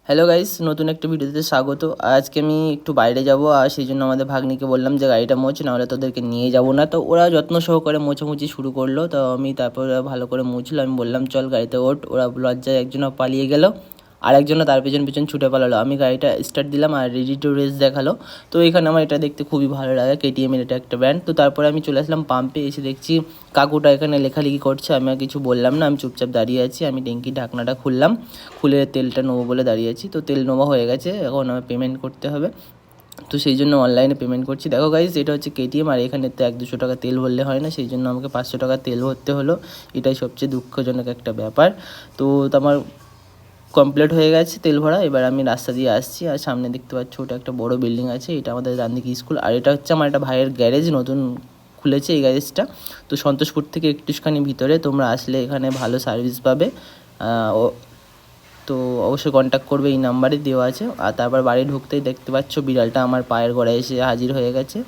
Hello guys, নতুন একটা ভিডিওতে স্বাগত। আজকে আমি একটু বাইরে যাব, আর সেই জন্য আমাদের ভাগ্নিকে বললাম যে গাড়িটা মোছ, নাহলে তোদেরকে নিয়ে যাব না। তো ওরা যত্ন সহকারে মোছামুছি শুরু করলো। তো আমি তারপর ভালো করে মুছলো। আমি বললাম চল গাড়িতে ওঠ। ওরা লজ্জায় একজন পালিয়ে গেল, আর একজনও তার পেছন পেছন ছুটে পালালো। আমি গাড়িটা স্টার্ট দিলাম আর রেডি টু রেস দেখালো। তো এখানে আমার এটা দেখতে খুবই ভালো লাগে, কেটিএমের এটা একটা ব্র্যান্ড। তো তারপরে আমি চলে আসলাম পাম্পে, এসে দেখছি কাকুটা এখানে লেখালেখি করছে। আমি আর কিছু বললাম না, আমি চুপচাপ দাঁড়িয়ে আছি। আমি ট্যাঙ্কির ঢাকনাটা খুললাম, খুলে তেলটা নেবো বলে দাঁড়িয়ে আছি। তো তেল নেওয়া হয়ে গেছে, এখন আমার পেমেন্ট করতে হবে। তো সেই জন্য অনলাইনে পেমেন্ট করছি। দেখো গাইজ, এটা হচ্ছে কেটিএম, আর এখানে তো 100-200 টাকা তেল ভরলে হয় না, সেই জন্য আমাকে 500 টাকা তেল ভরতে হলো। এটাই সবচেয়ে দুঃখজনক একটা ব্যাপার। তো আমার কমপ্লিট হয়ে গেছে তেল ভরা। এবার আমি রাস্তা দিয়ে আসছি, আর সামনে দেখতে পাচ্ছি ওটা একটা বড় বিল্ডিং আছে। এটা আমাদের রান্দিকি স্কুল, আর এটা হচ্ছে আমার একটা ভাইয়ের গ্যারেজ, নতুন খুলেছে এই গ্যারেজটা। তো সন্তোষপুর থেকে একটুখানি ভিতরে, তোমরা আসলে এখানে ভালো সার্ভিস পাবে। তো অবশ্যই কন্ট্যাক্ট করবে, এই নাম্বারে দেওয়া আছে। আর তারপর বাড়ি ঢুকতেই দেখতে পাচ্ছ বিড়ালটা আমার পায়ের গোড়ায় এসে হাজির হয়ে গেছে।